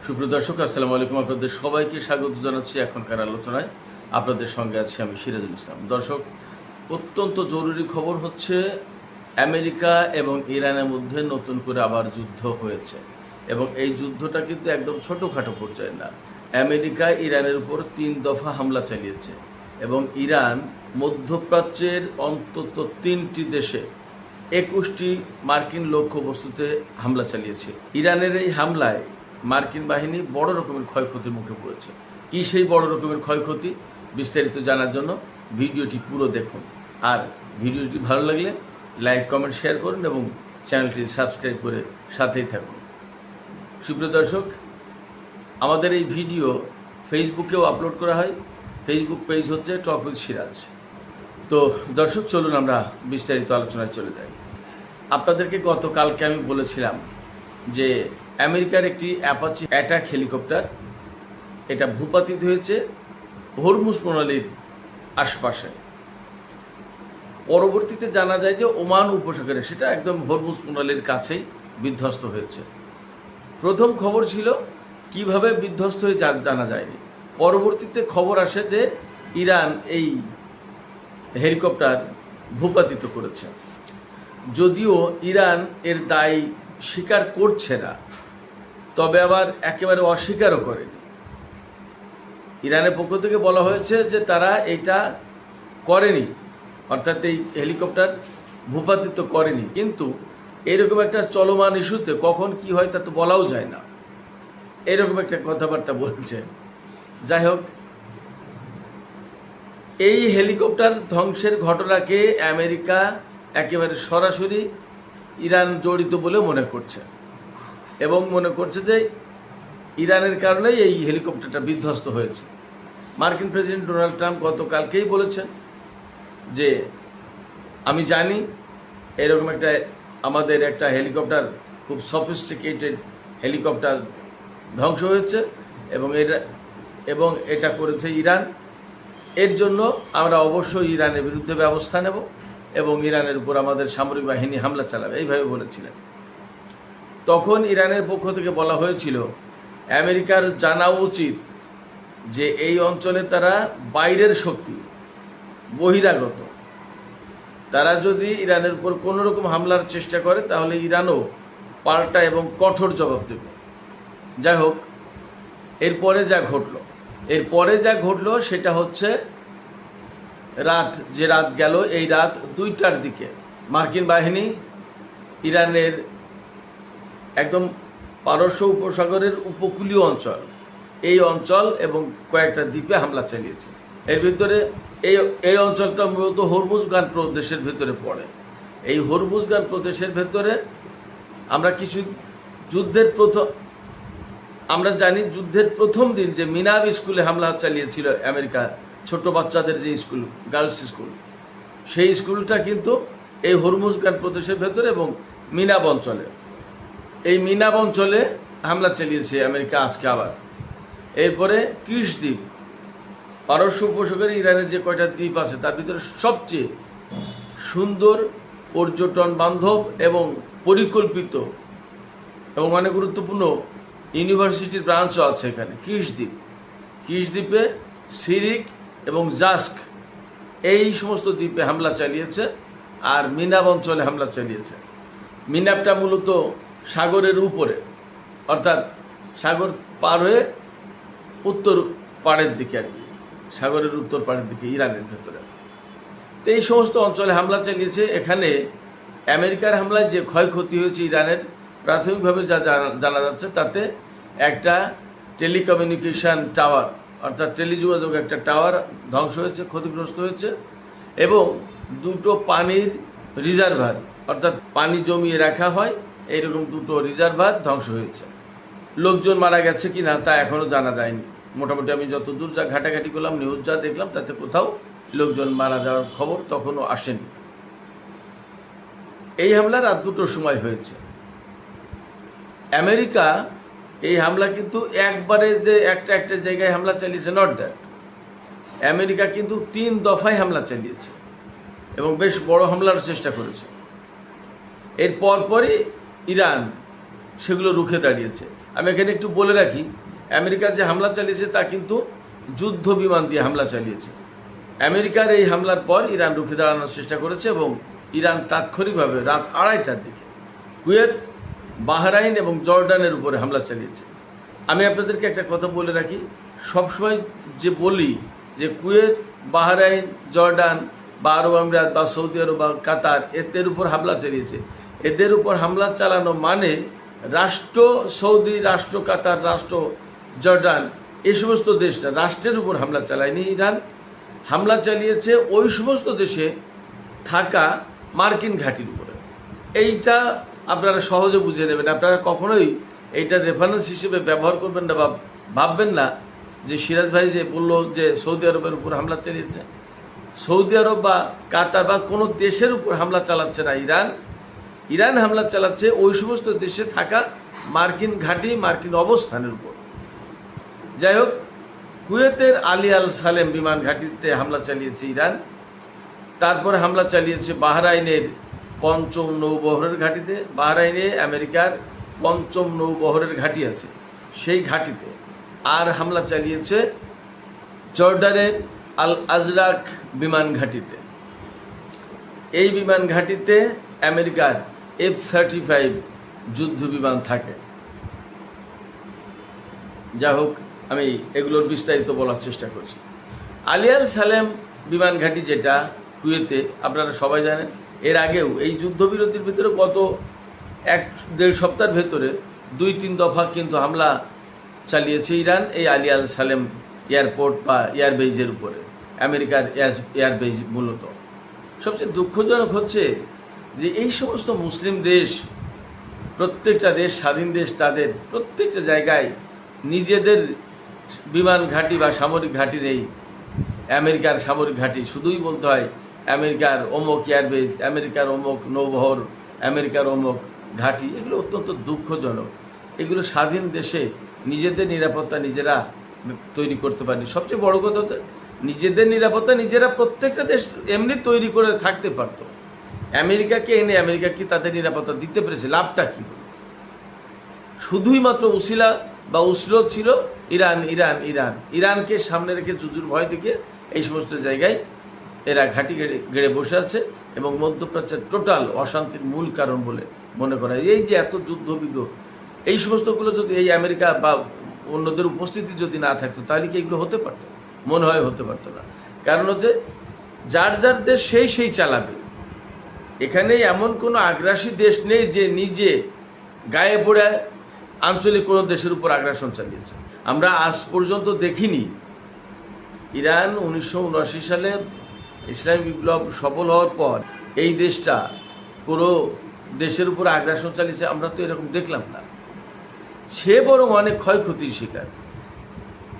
সুপ্রিয় দর্শক, আসসালামু আলাইকুম। আপনাদের সবাইকে স্বাগত জানাচ্ছি এখনকার আলোচনায়। আপনাদের সঙ্গে আছি আমি সিরাজুল ইসলাম। দর্শক, অত্যন্ত জরুরি খবর হচ্ছে আমেরিকা এবং ইরানের মধ্যে নতুন করে আবার যুদ্ধ হয়েছে এবং এই যুদ্ধটা কিন্তু একদম ছোটোখাটো পর্যায়ে না। আমেরিকা ইরানের উপর 3 দফা হামলা চালিয়েছে এবং ইরান মধ্যপ্রাচ্যের অন্তত 3টি দেশে 21টি মার্কিন লক্ষ্যবস্তুতে হামলা চালিয়েছে। ইরানের এই হামলায় মার্কিন বাহিনী বড় রকমের ক্ষয়ক্ষতির মুখে পড়েছে। কি সেই বড় রকমের ক্ষয়ক্ষতি, বিস্তারিত জানার জন্য ভিডিওটি পুরো দেখুন। আর ভিডিওটি ভালো লাগলে লাইক, কমেন্ট, শেয়ার করুন এবং চ্যানেলটি সাবস্ক্রাইব করে সাথেই থাকুন। সুপ্রিয় দর্শক, আমাদের এই ভিডিও ফেসবুকেও আপলোড করা হয়। ফেসবুক পেজ হচ্ছে টক উইথ সিরাজ। তো দর্শক, চলুন আমরা বিস্তারিত আলোচনায় চলে যাই। আপনাদেরকে গতকালকে আমি বলেছিলাম যে আমেরিকার একটি অ্যাপাচি অ্যাটাক হেলিকপ্টার এটা ভূপাতিত হয়েছে হরমুজ প্রণালীর আশপাশে। পরবর্তীতে জানা যায় যে ওমান উপসাগরে, সেটা একদম হরমুজ প্রণালীর কাছেই বিধ্বস্ত হয়েছে। প্রথম খবর ছিল কিভাবে বিধ্বস্ত হয়ে জানা যায়নি। পরবর্তীতে খবর আসে যে ইরান এই হেলিকপ্টার ভূপাতিত করেছে। যদিও ইরান এর দায় স্বীকার করছে না, তবে আবার একেবারে অস্বীকারও করেনি। ইরানের পক্ষ থেকে বলা হয়েছে যে তারা এটা করেনি, অর্থাৎ এই হেলিকপ্টার ভূপাতিত করেনি। কিন্তু এরকম একটা চলমান ইস্যুতে কখন কি হয় তা তো বলাও যায় না, এরকম একটা কথাবার্তা বলছে। যাই হোক, এই হেলিকপ্টার ধ্বংসের ঘটনাকে আমেরিকা একেবারে সরাসরি ইরান জড়িত বলে মনে করছে এবং মনে করছে যে ইরানের কারণেই এই হেলিকপ্টারটা বিধ্বস্ত হয়েছে। মার্কিন প্রেসিডেন্ট ডোনাল্ড ট্রাম্প গতকালকেই বলেছেন যে আমি জানি এরকম আমাদের একটা হেলিকপ্টার, খুব সফিস্টিকেটেড হেলিকপ্টার ধ্বংস হয়েছে এবং এটা করেছে ইরান। এর জন্য আমরা অবশ্যই ইরানের বিরুদ্ধে ব্যবস্থা নেব এবং ইরানের উপর আমাদের সামরিক বাহিনী হামলা চালাবে, এইভাবে বলেছিলেন। তখন ইরানের পক্ষ থেকে বলা হয়েছিল আমেরিকার জানা উচিত যে এই অঞ্চলে তারা বাইরের শক্তি, বহিরাগত। তারা যদি ইরানের উপর কোনো রকম হামলার চেষ্টা করে তাহলে ইরানও পাল্টা এবং কঠোর জবাব দেবে। যাই হোক, এরপরে যা ঘটলো সেটা হচ্ছে রাত গেল, এই রাত 2টার দিকে মার্কিন বাহিনী ইরানের একদম পারস্য উপসাগরের উপকূলীয় অঞ্চল, এই অঞ্চল এবং কয়েকটা দ্বীপে হামলা চালিয়েছে। এর ভিতরে এই অঞ্চলটা মূলত হরমুজগান প্রদেশের ভেতরে পড়ে। এই হরমুজগান প্রদেশের ভেতরে আমরা জানি যুদ্ধের প্রথম দিন যে মিনাব স্কুলে হামলা চালিয়েছিল আমেরিকা, ছোট বাচ্চাদের যে স্কুল, গার্লস স্কুল, সেই স্কুলটা কিন্তু এই হরমুজগান প্রদেশের ভেতরে এবং মিনাব অঞ্চলে, এই মিনাব অঞ্চলে হামলা চালিয়েছে আমেরিকা আজকে আবার। এরপরে কিশ দ্বীপ, পারস্য উপসাগরে ইরানের যে কয়টা দ্বীপ আছে তার ভিতরে সবচেয়ে সুন্দর, পর্যটন বান্ধব এবং পরিকল্পিত এবং অনেক গুরুত্বপূর্ণ ইউনিভার্সিটির ব্রাঞ্চও আছে এখানে, কিশ দ্বীপে সিরিক এবং জাস্ক, এই সমস্ত দ্বীপে হামলা চালিয়েছে আর মিনাব অঞ্চলে হামলা চালিয়েছে। মিনাবটা মূলত সাগরের উপরে, অর্থাৎ সাগর পার হয়ে উত্তর পাড়ের দিকে, আর কি সাগরের উত্তর পাড়ের দিকে ইরানের ভেতরে। তো এই সমস্ত অঞ্চলে হামলা চালিয়েছে। এখানে আমেরিকার হামলায় যে ক্ষয়ক্ষতি হয়েছে ইরানের, প্রাথমিকভাবে যা জানা যাচ্ছে তাতে একটা টেলিকমিউনিকেশন টাওয়ার, অর্থাৎ টেলিযোগাযোগ একটা টাওয়ার ধ্বংস হয়েছে, ক্ষতিগ্রস্ত হয়েছে এবং 2টো পানির রিজার্ভার, অর্থাৎ পানি জমিয়ে রাখা হয় এইরকম 2টো রিজার্ভার ধ্বংস হয়েছে। লোকজন মারা গেছে কি না তা এখনও জানা যায়নি। মোটামুটি আমি যতদূর যা ঘাটাঘাটি করলাম, নিউজ যা দেখলাম, তাতে কোথাও লোকজন মারা যাওয়ার খবর তখনও আসেনি। এই হামলা রাত 2টোর সময় হয়েছে। আমেরিকা এই হামলা কিন্তু একবারে যে একটা জায়গায় হামলা চালিয়েছে, নট দ্যাট। আমেরিকা কিন্তু 3 দফায় হামলা চালিয়েছে এবং বেশ বড় হামলার চেষ্টা করেছে। এর পরপরই ইরান সেগুলো রুখে দাঁড়িয়েছে। আমি এখানে একটু বলে রাখি, আমেরিকা যে হামলা চালিয়েছে তা কিন্তু যুদ্ধ বিমান দিয়ে হামলা চালিয়েছে। আমেরিকার এই হামলার পর ইরান রুখে দাঁড়ানোর চেষ্টা করেছে এবং ইরান তাৎক্ষণিকভাবে রাত 2:30টার দিকে কুয়েত, বাহরাইন এবং জর্ডানের উপরে হামলা চালিয়েছে। আমি আপনাদেরকে একটা কথা বলে রাখি, সবসময় যে বলি যে কুয়েত, বাহরাইন, জর্ডান বা আরব আমিরাত বা সৌদি আরব বা কাতার এদের উপর হামলা চালিয়েছে, এদের উপর হামলা চালানো মানে রাষ্ট্র সৌদি, রাষ্ট্র কাতার, রাষ্ট্র জর্ডান, এই সমস্ত দেশটা রাষ্ট্রের উপর হামলা চালায়নি ইরান। হামলা চালিয়েছে ওই সমস্ত দেশে থাকা মার্কিন ঘাঁটির উপরে। এইটা আপনারা সহজে বুঝে নেবেন। আপনারা কখনোই এইটা রেফারেন্স হিসেবে ব্যবহার করবেন না বা ভাববেন না যে সিরাজ ভাই যে বললো যে সৌদি আরবের উপর হামলা চালিয়েছে। সৌদি আরব বা কাতার বা কোনো দেশের উপর হামলা চালাচ্ছে না ইরান। ইরান হামলা চালাচ্ছে ওই সমস্ত দেশে থাকা মার্কিন ঘাঁটি, মার্কিন অবস্থানের উপর। যাই হোক, কুয়েতের আলী আল সালেম বিমান ঘাঁটিতে হামলা চালিয়েছে ইরান। তারপরে হামলা চালিয়েছে বাহরাইনের ৫ম নৌবহরের ঘাঁটিতে। বাহরাইনে আমেরিকার ৫ম নৌবহরের ঘাঁটি আছে, সেই ঘাঁটিতে। আর হামলা চালিয়েছে জর্ডানের আল আজরাক বিমান ঘাঁটিতে। এই বিমান ঘাঁটিতে আমেরিকার F-35 যুদ্ধ বিমান থাকে। যা হোক, আমি এগুলোর বিস্তারিত বলার চেষ্টা করছি। আলী আল সালেম বিমান ঘাঁটি যেটা কুয়েতে, আপনারা সবাই জানেন, এর আগেও এই যুদ্ধবিরতির ভিতরে গত 1-1.5 সপ্তাহের ভেতরে 2-3 দফা কিন্তু হামলা চালিয়েছে ইরান এই আলী আল সালেম এয়ারপোর্ট বা এয়ারবেজের উপরে, আমেরিকার এয়ারবেজ মূলত। সবচেয়ে দুঃখজনক হচ্ছে যে এই সমস্ত মুসলিম দেশ, প্রত্যেকটা দেশ স্বাধীন দেশ, তাদের প্রত্যেকটা জায়গায় নিজেদের বিমান ঘাঁটি বা সামরিক ঘাঁটি নেই। আমেরিকার সামরিক ঘাঁটি শুধুই বলতে হয় আমেরিকার অমুক এয়ারবেজ, আমেরিকার অমুক নৌবহর, আমেরিকার অমুক ঘাঁটি। এগুলো অত্যন্ত দুঃখজনক। এগুলো স্বাধীন দেশে নিজেদের নিরাপত্তা নিজেরা তৈরি করতে পারেনি। সবচেয়ে বড় কথা হচ্ছে নিজেদের নিরাপত্তা নিজেরা প্রত্যেকটা দেশ এমনি তৈরি করে থাকতে পারত। আমেরিকাকে এনে আমেরিকা কি তাদের নিরাপত্তা দিতে পেরেছে? লাভটা কি? শুধুই মাত্র উসিলা বা উসলত ছিল ইরান। ইরানকে সামনে রেখে জুজুর ভয় দেখে এই সমস্ত জায়গায় এরা ঘাঁটি গেড়ে বসে আছে এবং মধ্যপ্রাচ্যের টোটাল অশান্তির মূল কারণ বলে মনে করা। এই যে এত যুদ্ধ বিগ্রহ, এই সমস্তগুলো যদি এই আমেরিকা বা অন্যদের উপস্থিতি যদি না থাকতো তাহলে কি এগুলো হতে পারতো? মনে হয় হতে পারতো না। কারণ হচ্ছে যার যার দেশ সেই চালাবে। এখানে এমন কোনো আগ্রাসী দেশ নেই যে নিজে গায়ে পড়ে আঞ্চলিক কোনো দেশের উপর আগ্রাসন চালিয়েছে। আমরা আজ পর্যন্ত দেখিনি ইরান 1979 সালে ইসলামী বিপ্লব সফল হওয়ার পর এই দেশটা কোনো দেশের উপর আগ্রাসন চালিয়েছে, আমরা তো এরকম দেখলাম না। সে বরং অনেক ক্ষয়ক্ষতির শিকার।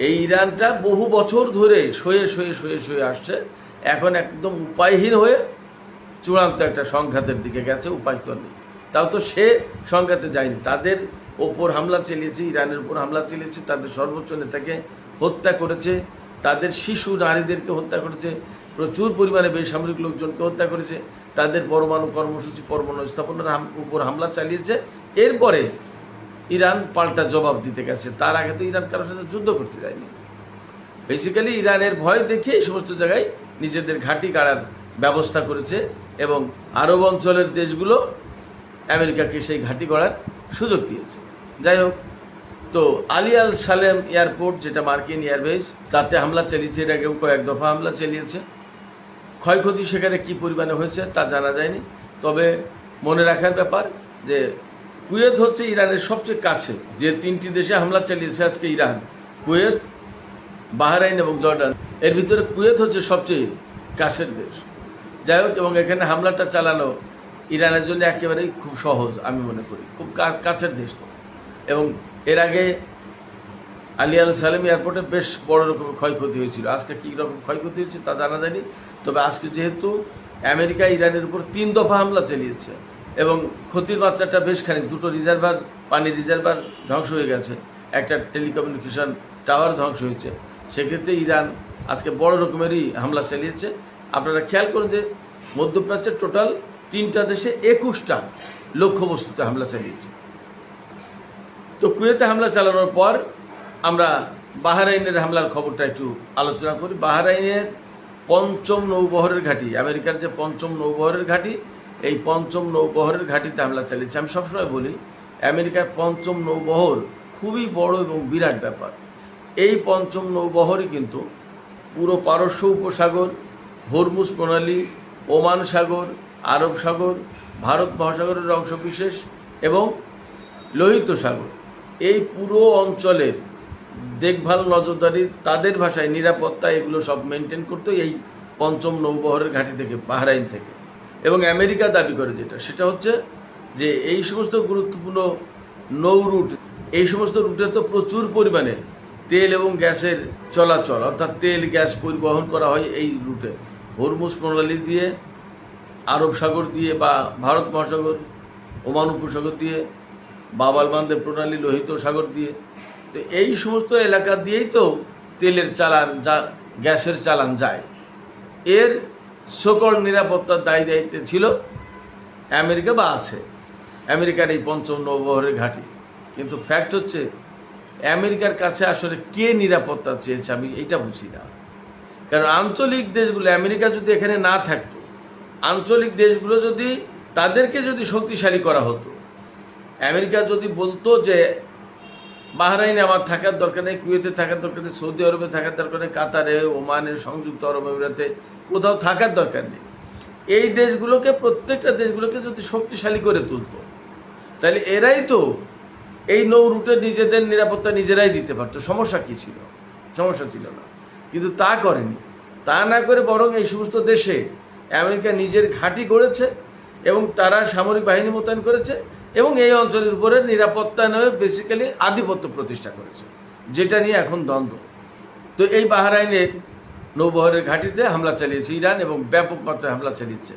এই ইরানটা বহু বছর ধরে সয়ে আসছে, এখন একদম উপায়হীন হয়ে চূড়ান্ত একটা সংঘাতের দিকে গেছে। উপায় তো নেই, তাও তো সে সংঘাতে যায়নি। তাদের ওপর হামলা চালিয়েছে, ইরানের উপর হামলা চালিয়েছে, তাদের সর্বোচ্চ নেতাকে হত্যা করেছে, তাদের শিশু নারীদেরকে হত্যা করেছে, প্রচুর পরিমাণে বেসামরিক লোকজনকে হত্যা করেছে, তাদের পরমাণু কর্মসূচি, পরমাণু স্থাপনার উপর হামলা চালিয়েছে। এরপরে ইরান পাল্টা জবাব দিতে গেছে। তার আগে তো ইরান কারোর সাথে যুদ্ধ করতে যায়নি। বেসিক্যালি ইরানের ভয় দেখে এই সমস্ত জায়গায় নিজেদের ঘাঁটি গাড়ার ব্যবস্থা করেছে এবং আরব অঞ্চলের দেশগুলো আমেরিকাকে সেই ঘাঁটি গড়ার সুযোগ দিয়েছে। যাই হোক, তো আলী আল সালেম এয়ারপোর্ট যেটা মার্কিন এয়ারবেজ, তাতে হামলা চালিয়েছে। এর আগেও কয়েক দফা হামলা চালিয়েছে। ক্ষয়ক্ষতি সেখানে কী পরিমাণে হয়েছে তা জানা যায়নি। তবে মনে রাখার ব্যাপার যে কুয়েত হচ্ছে ইরানের সবচেয়ে কাছে। যে 3টি দেশে হামলা চালিয়েছে আজকে ইরান, কুয়েত, বাহরাইন এবং জর্ডান, এর ভিতরে কুয়েত হচ্ছে সবচেয়ে কাছের দেশ। যাই হোক, এবং এখানে হামলাটা চালানো ইরানের জন্য একেবারেই খুব সহজ আমি মনে করি, খুব কাছের দেশ তো। এবং এর আগে আলী আল সালেম এয়ারপোর্টে বেশ বড় রকমের ক্ষয়ক্ষতি হয়েছিল। আজকে কী রকম ক্ষয়ক্ষতি হয়েছে তা জানা যায়নি। তবে আজকে যেহেতু আমেরিকা ইরানের উপর 3 দফা হামলা চালিয়েছে এবং ক্ষতির মাত্রাটা বেশ খানিক, 2টো রিজার্ভার, পানির রিজার্ভার ধ্বংস হয়ে গেছে, একটা টেলিকমিউনিকেশন টাওয়ার ধ্বংস হয়েছে, সেক্ষেত্রে ইরান আজকে বড় রকমেরই হামলা চালিয়েছে। আপনারা খেয়াল করুন যে মধ্যপ্রাচ্যের টোটাল 3টা দেশে 21টা লক্ষ্যবস্তুতে হামলা চালিয়েছে। তো কুয়েতে হামলা চালানোর পর আমরা বাহরাইনের হামলার খবরটা একটু আলোচনা করি। বাহরাইনের পঞ্চম নৌবহরের ঘাঁটি, আমেরিকার যে পঞ্চম নৌবহরের ঘাঁটি, এই পঞ্চম নৌবহরের ঘাঁটিতে হামলা চালিয়েছে। আমি সবসময় বলি আমেরিকার পঞ্চম নৌবহর খুবই বড় এবং বিরাট ব্যাপার। এই পঞ্চম নৌবহরই কিন্তু পুরো পারস্য উপসাগর, হরমুজ প্রণালী, ওমান সাগর, আরব সাগর, ভারত মহাসাগরের অংশবিশেষ এবং লোহিত সাগর, এই পুরো অঞ্চলের দেখভাল, নজরদারি, তাদের ভাষায় নিরাপত্তা, এগুলো সব মেনটেন করতো এই পঞ্চম নৌবহরের ঘাঁটি থেকে, বাহরাইন থেকে। এবং আমেরিকা দাবি করে সেটা হচ্ছে যে এই সমস্ত গুরুত্বপূর্ণ নৌ রুট, এই সমস্ত রুটে তো প্রচুর পরিমাণে তেল এবং গ্যাসের চলাচল, অর্থাৎ তেল গ্যাস পরিবহন করা হয় এই রুটে, হরমুজ প্রণালী দিয়ে, আরব সাগর দিয়ে বা ভারত মহাসাগর, ওমান উপসাগর দিয়ে, বাব-আল মানদেব প্রণালী, লোহিত সাগর দিয়ে। তো এই সমস্ত এলাকা দিয়েই তো তেলের চালান, গ্যাসের চালান যায়। এর সকল নিরাপত্তার দায়িত্বে ছিল আমেরিকা বা আছে আমেরিকার এই পঞ্চম নৌবহরের ঘাঁটি। কিন্তু ফ্যাক্ট হচ্ছে আমেরিকার কাছে আসলে কে নিরাপত্তা চেয়েছে আমি এইটা বুঝি না। কারণ আঞ্চলিক দেশগুলো, আমেরিকা যদি এখানে না থাকতো, আঞ্চলিক দেশগুলো যদি তাদেরকে যদি শক্তিশালী করা হতো, আমেরিকা যদি বলতো যে বাহরাইনে আমার থাকার দরকার নেই, কুয়েতে থাকার দরকার নেই, সৌদি আরবে থাকার দরকার নেই, কাতারে, ওমানে, সংযুক্ত আরব আমিরাতে কোথাও থাকার দরকার নেই, এই দেশগুলোকে, প্রত্যেকটা দেশগুলোকে যদি শক্তিশালী করে তুলতো, তাহলে এরাই তো এই নৌ রুটে নিজেদের নিরাপত্তা নিজেরাই দিতে পারতো। সমস্যা কী ছিল? সমস্যা ছিল না। কিন্তু তা করেনি। তা না করে বরং এই সমস্ত দেশে আমেরিকা নিজের ঘাঁটি গড়েছে এবং তারা সামরিক বাহিনী মোতায়েন করেছে এবং এই অঞ্চলের উপরে নিরাপত্তা নেমে বেসিক্যালি আধিপত্য প্রতিষ্ঠা করেছে, যেটা নিয়ে এখন দ্বন্দ্ব। তো এই বাহরাইনের নৌবহরের ঘাঁটিতে হামলা চালিয়েছে ইরান এবং ব্যাপক মাত্রায় হামলা চালিয়েছে।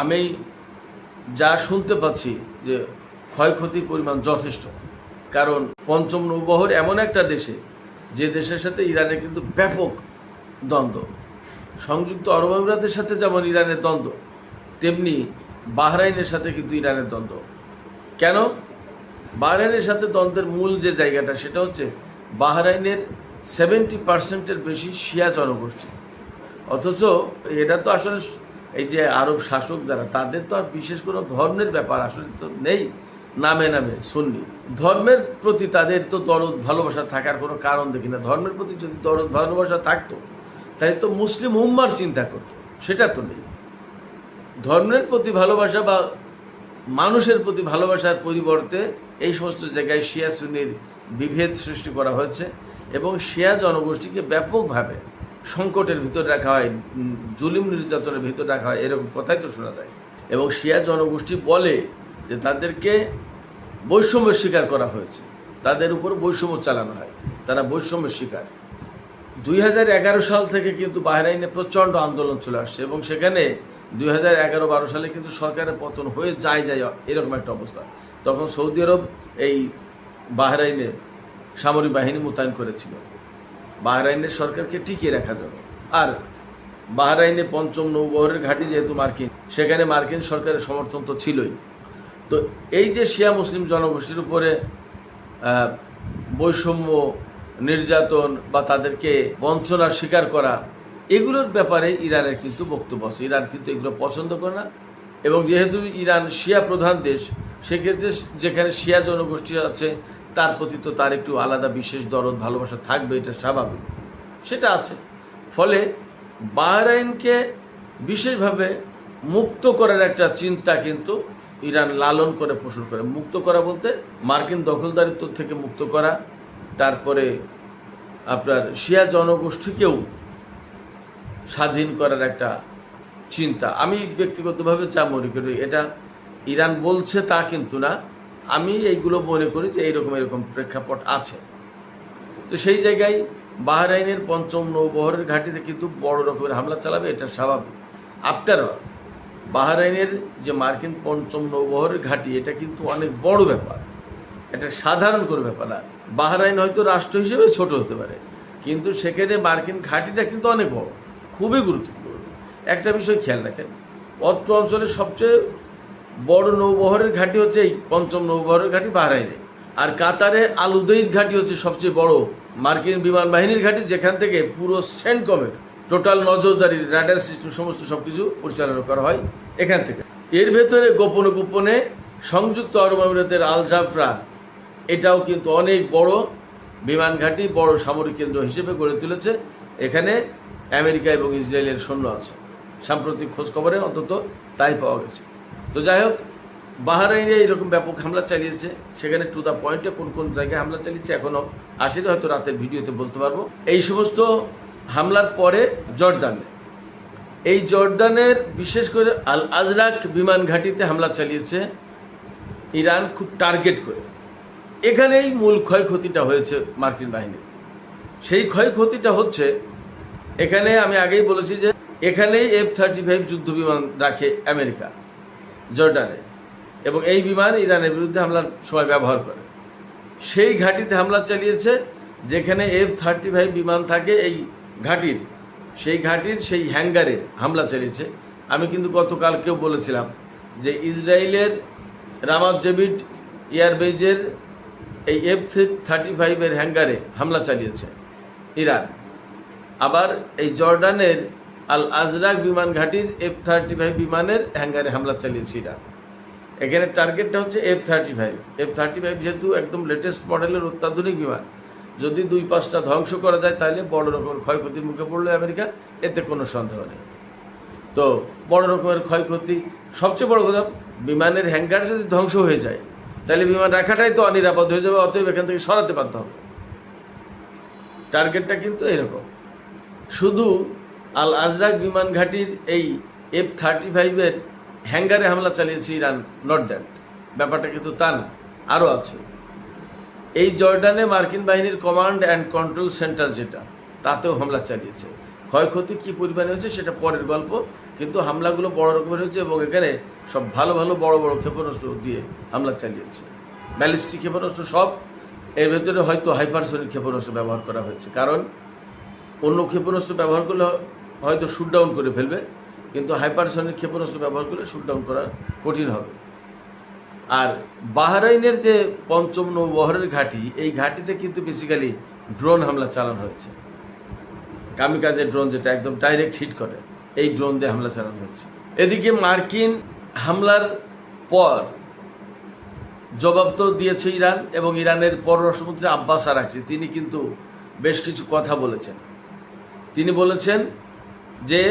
আমি যা শুনতে পাচ্ছি যে ক্ষয়ক্ষতির পরিমাণ যথেষ্ট। কারণ পঞ্চম নৌবহর এমন একটা দেশে, যে দেশের সাথে ইরানের কিন্তু ব্যাপক দ্বন্দ্ব। সংযুক্ত আরব আমিরাতের সাথে যেমন ইরানের দ্বন্দ্ব, তেমনি বাহরাইনের সাথে কিন্তু ইরানের দ্বন্দ্ব। কেন? বাহরাইনের সাথে দ্বন্দ্বের মূল যে জায়গাটা, সেটা হচ্ছে বাহরাইনের 70% বেশি শিয়া জনগোষ্ঠী। অথচ এটা তো আসলে এই যে আরব শাসক যারা, তাদের তো আর বিশেষ কোনো ধর্মের ব্যাপার আসলে তো নেই। নামে নামে সুন্নি, ধর্মের প্রতি তাদের তো দরদ ভালোবাসা থাকার কোনো কারণ দেখি না। ধর্মের প্রতি যদি দরদ ভালোবাসা থাকতো, তাই তো মুসলিম উম্মার চিন্তা করতো, সেটা তো নেই। ধর্মের প্রতি ভালোবাসা বা মানুষের প্রতি ভালোবাসার পরিবর্তে এই সমস্ত জায়গায় শিয়া সুন্নির বিভেদ সৃষ্টি করা হয়েছে এবং শিয়া জনগোষ্ঠীকে ব্যাপকভাবে সংকটের ভিতর রাখা হয়, জুলুম নির্যাতনের ভিতর রাখা হয়, এরকম কথাই তো শোনা যায়। এবং শিয়া জনগোষ্ঠী বলে যে তাদেরকে বৈষম্যের শিকার করা হয়েছে, তাদের উপর বৈষম্য চালানো হয়, তারা বৈষম্যের শিকার। 2011 সাল থেকে কিন্তু বাহরাইনে প্রচণ্ড আন্দোলন চলে আসছে এবং সেখানে 2011-12 সালে কিন্তু সরকারের পতন হয়ে যায় এরকম একটা অবস্থা। তখন সৌদি আরব এই বাহরাইনে সামরিক বাহিনী মোতায়েন করেছিল বাহরাইনের সরকারকে টিকিয়ে রাখার জন্য। আর বাহরাইনে পঞ্চম নৌবহরের ঘাঁটি যেহেতু মার্কিন, সেখানে মার্কিন সরকারের সমর্থন তো ছিলই। তো এই যে শিয়া মুসলিম জনগোষ্ঠীর উপরে বৈষম্য, নির্যাতন বা তাদেরকে বঞ্চনার শিকার করা, এগুলোর ব্যাপারে ইরানের কিন্তু বক্তব্য আছে। ইরান কিন্তু এগুলো পছন্দ করে না এবং যেহেতু ইরান শিয়া প্রধান দেশ, সেক্ষেত্রে যেখানে শিয়া জনগোষ্ঠী আছে তার প্রতি তো তার একটু আলাদা বিশেষ দরদ ভালোবাসা থাকবে, এটা স্বাভাবিক, সেটা আছে। ফলে বাহরাইনকে বিশেষভাবে মুক্ত করার একটা চিন্তা কিন্তু ইরান লালন করে পোষণ করে। মুক্ত করা বলতে মার্কিন দখলদারিত্ব থেকে মুক্ত করা, তারপরে আপনার শিয়া জনগোষ্ঠীকেও স্বাধীন করার একটা চিন্তা। আমি ব্যক্তিগতভাবে যা মনে করি, এটা ইরান বলছে তা কিন্তু না, আমি এইগুলো মনে করি যে এরকম প্রেক্ষাপট আছে। তো সেই জায়গায় বাহরাইনের পঞ্চম নৌবহরের ঘাঁটিতে কিন্তু বড় রকমের হামলা চালাবে, এটা স্বাভাবিক। আফটার অল বাহরাইনের যে মার্কিন পঞ্চম নৌবহরের ঘাঁটি, এটা কিন্তু অনেক বড় ব্যাপার, এটা সাধারণ কোনো ব্যাপার না। বাহরাইন হয়তো রাষ্ট্র হিসেবে ছোট হতে পারে, কিন্তু সেখানে মার্কিন ঘাঁটিটা কিন্তু অনেক বড়, খুবই গুরুত্বপূর্ণ। একটা বিষয় খেয়াল রাখেন, অত্র অঞ্চলের সবচেয়ে বড় নৌবহরের ঘাঁটি হচ্ছে এই পঞ্চম নৌবহরের ঘাঁটি বাহরাইনে। আর কাতারে আল উদেইদ ঘাঁটি হচ্ছে সবচেয়ে বড় মার্কিন বিমান বাহিনীর ঘাঁটি, যেখান থেকে পুরো সেন্টকমের টোটাল নজরদারি, রাডার সিস্টেম সমস্ত সবকিছু পরিচালনা করা হয় এখান থেকে। এর ভেতরে গোপনে গোপনে সংযুক্ত আরব আমিরাতের আল জাফরা, এটাও কিন্তু অনেক বড় বিমান ঘাঁটি, বড় সামরিক কেন্দ্র হিসেবে গড়ে তুলেছে। এখানে আমেরিকা এবং ইসরায়েলের সৈন্য আছে, সাম্প্রতিক খোঁজখবরে অন্তত তাই পাওয়া গেছে। তো যাই হোক, বাহরাইনে এরকম ব্যাপক হামলা চালিয়েছে, সেখানে টু দ্য পয়েন্টে কোন কোন জায়গায় হামলা চালিয়েছে এখনও আসেনি, হয়তো রাতের ভিডিওতে বলতে পারবো। এই সমস্ত হামলার পরে জর্দানের বিশেষ করে আল আজরাক বিমান ঘাঁটিতে হামলা চালিয়েছে ইরান, খুব টার্গেট করে। এখানেই মূল ক্ষয়ক্ষতিটা হয়েছে মার্কিন বাহিনীর। সেই ক্ষয়ক্ষতিটা হচ্ছে, এখানে আমি আগেই বলেছি যে এখানেই F-35 যুদ্ধ বিমান রাখে আমেরিকা জর্ডানে, এবং এই বিমান ইরানের বিরুদ্ধে হামলার সময় ব্যবহার করে। সেই ঘাঁটিতে হামলা চালিয়েছে, যেখানে F-35 বিমান থাকে এই ঘাঁটির, সেই হ্যাঙ্গারে হামলা চালিয়েছে। আমি কিন্তু গতকালকেও বলেছিলাম যে ইসরায়েলের রামাত ডেভিড এয়ারবেজের এই F-35 হ্যাঙ্গারে হামলা চালিয়েছে ইরান। আবার এই জর্ডানের আল আজরাক বিমান ঘাঁটির F-35 বিমানের হ্যাঙ্গারে হামলা চালিয়েছে ইরান। এখানে টার্গেটটা হচ্ছে F-35 যেহেতু একদম লেটেস্ট মডেলের অত্যাধুনিক বিমান, যদি 2-5টা ধ্বংস করা যায় তাহলে বড় রকমের ক্ষয়ক্ষতির মুখে পড়লো আমেরিকা, এতে কোনো সন্দেহ নেই। তো বড় রকমের ক্ষয়ক্ষতি, সবচেয়ে বড় কথা, বিমানের হ্যাঙ্গার যদি ধ্বংস হয়ে যায় তাহলে বিমান রাখাটাই তো অনিরাপদ হয়ে যাবে, অতএব এখান থেকে সরাতে বাধ্য হবে। টার্গেটটা কিন্তু এরকম। শুধু আল আজরাক বিমান ঘাঁটির এই F-35 হ্যাঙ্গারে হামলা চালিয়েছে ইরান, নট দ্যাট, ব্যাপারটা কিন্তু তা না, আরও আছে। এই জর্ডানে মার্কিন বাহিনীর কমান্ড অ্যান্ড কন্ট্রোল সেন্টার যেটা, তাতেও হামলা চালিয়েছে। ক্ষয়ক্ষতি কী পরিমাণে হয়েছে সেটা পরের গল্প, কিন্তু হামলাগুলো বড় রকমের হয়েছে এবং এখানে সব ভালো ভালো বড় বড় ক্ষেপণাস্ত্র দিয়ে হামলা চালিয়েছে, ব্যালিস্টিক ক্ষেপণাস্ত্র সব। এর ভেতরে হয়তো হাইপারসনিক ক্ষেপণাস্ত্র ব্যবহার করা হয়েছে, কারণ অন্য ক্ষেপণাস্ত্র ব্যবহার করলে হয়তো শুট ডাউন করে ফেলবে, কিন্তু হাইপারসনিক ক্ষেপণাস্ত্র ব্যবহার করলে শুট ডাউন করা কঠিন হবে। আর বাহরাইনের যে পঞ্চম নৌবহরের ঘাঁটি, এই ঘাঁটিতে কিন্তু বেসিক্যালি ড্রোন হামলা চালানো হয়েছে। কামিকাজের ড্রোন, যেটা একদম ডাইরেক্ট হিট করে, এই ড্রোন দিয়ে হামলা চালানো হয়েছে। এদিকে মার্কিন হামলার পর জবাব তো দিয়েছে ইরান, এবং ইরানের পররাষ্ট্রমন্ত্রী আব্বাস আরাকচি, তিনি কিন্তু বেশ কিছু কথা বলেছেন। তিনি বলেছেন যে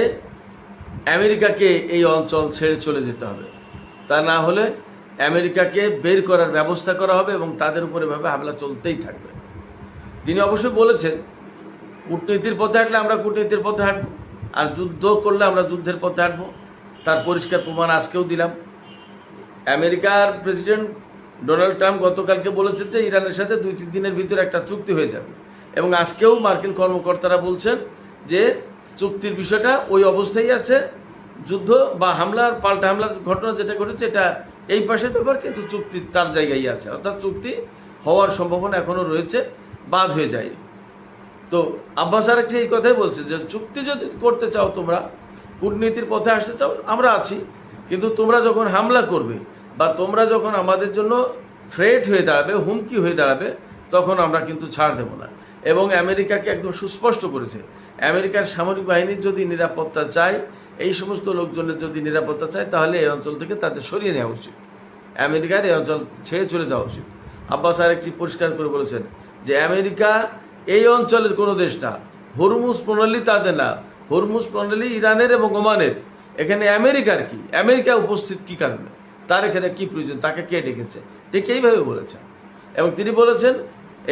আমেরিকাকে এই অঞ্চল ছেড়ে চলে যেতে হবে, তা না হলে আমেরিকাকে বের করার ব্যবস্থা করা হবে এবং তাদের উপর এভাবে হামলা চলতেই থাকবে। তিনি অবশ্যই বলেছেন, কূটনীতির পথে হাঁটলে আমরা কূটনীতির পথে হাঁটব, আর যুদ্ধ করলে আমরা যুদ্ধের পথে হাঁটব। তার পরিষ্কার প্রমাণ আজকেও দিলাম। আমেরিকার প্রেসিডেন্ট ডোনাল্ড ট্রাম্প গতকালকে বলেছেন যে ইরানের সাথে 2-3 দিনের ভিতরে একটা চুক্তি হয়ে যাবে, এবং আজকেও মার্কিন কর্মকর্তারা বলছেন যে চুক্তির বিষয়টা ওই অবস্থায় আছে। যুদ্ধ বা হামলার, পাল্টা হামলার ঘটনা যেটা ঘটেছে এটা এই পাশের ব্যাপার, কিন্তু চুক্তি তার জায়গায় আছে, অর্থাৎ চুক্তি হওয়ার সম্ভাবনা এখনও রয়েছে, বাদ হয়ে যায়। তো আব্বাস আরাকচি এই কথাই বলছে যে চুক্তি যদি করতে চাও, তোমরা কূটনীতির পথে আসতে চাও, আমরা আছি, কিন্তু তোমরা যখন হামলা করবে বা তোমরা যখন আমাদের জন্য থ্রেট হয়ে দাঁড়াবে, হুমকি হয়ে দাঁড়াবে, তখন আমরা কিন্তু ছাড় দেব না। এবং আমেরিকাকে একদম সুস্পষ্ট করেছে, আমেরিকার সামরিক বাহিনীর যদি নিরাপত্তা চায়, এই সমস্ত লোকজনের যদি নিরাপত্তা চায়, তাহলে এই অঞ্চল থেকে তাদের সরিয়ে নেওয়া উচিত, আমেরিকার এই অঞ্চল ছেড়ে চলে যাওয়া উচিত। আব্বাস আরাকচি পরিষ্কার করে বলেছেন যে আমেরিকা এই অঞ্চলের কোনো দেশ না, হরমুজ প্রণালী তাদের না, হরমুজ প্রণালী ইরানের এবং ওমানের। এখানে আমেরিকার কি, আমেরিকা উপস্থিত কী কারণে, তার এখানে কি প্রয়োজন, তাকে কে ডেকেছে, ঠিক এইভাবে বলেছেন। এবং তিনি বলেছেন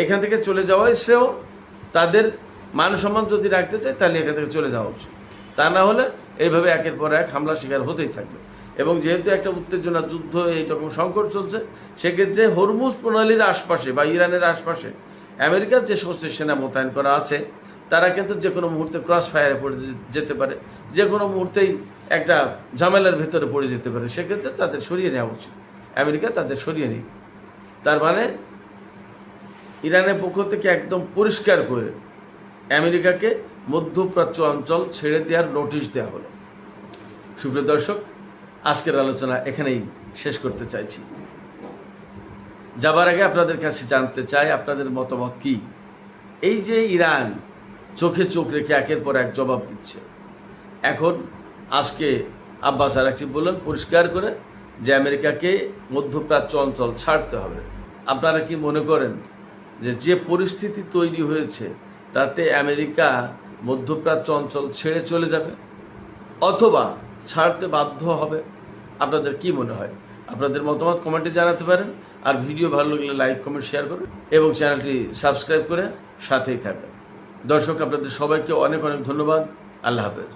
এখান থেকে চলে যাওয়াই শ্রেয়, তাদের মান সম্মান যদি রাখতে চায় তাহলে এখান থেকে চলে যাওয়া উচিত, তা না হলে এইভাবে একের পর এক হামলার শিকার হতেই থাকবে। এবং যেহেতু একটা উত্তেজনা, যুদ্ধ, এইরকম সংকট চলছে, সেক্ষেত্রে হরমুজ প্রণালীর আশপাশে বা ইরানের আশপাশে আমেরিকার যে সমস্ত সেনা মোতায়েন করা আছে, তারা কিন্তু যে কোনো মুহূর্তে ক্রস ফায়ারে পড়ে যেতে পারে, যে কোনো মুহূর্তেই একটা ঝামেলার ভেতরে পড়ে যেতে পারে। সেক্ষেত্রে তাদের সরিয়ে নেওয়া উচিত, আমেরিকা তাদের সরিয়ে নেই। তার মানে ইরানের পক্ষ থেকে একদম পরিষ্কার করে আমেরিকাকে মধ্যপ্রাচ্য অঞ্চল ছেড়ে দেওয়ার নোটিশ দেওয়া হলো। সুপ্রিয় দর্শক, আজকের আলোচনা এখানেই শেষ করতে চাইছি। যাবার আগে আপনাদের কাছে জানতে চাই আপনাদের মতামত কি। এই যে ইরান চোখে চোখ রেখে একের পর এক জবাব দিচ্ছে, এখন আজকে আব্বাস আরাকচি বললেন পরিষ্কার করে যে আমেরিকাকে মধ্যপ্রাচ্য অঞ্চল ছাড়তে হবে। আপনারা কি মনে করেন যে পরিস্থিতি তৈরি হয়েছে তাতে আমেরিকা মধ্যপ্রাচ্য অঞ্চল ছেড়ে চলে যাবে অথবা ছাড়তে বাধ্য হবে? আপনাদের কি মনে হয়? আপনাদের মতামত কমেন্টে জানাতে পারেন। আর ভিডিও ভালো লাগলে লাইক কমেন্ট শেয়ার করুন এবং চ্যানেলটি সাবস্ক্রাইব করে সাথেই থাকবেন। দর্শক, আপনাদের সবাইকে অনেক অনেক ধন্যবাদ। আল্লাহ হাফেজ।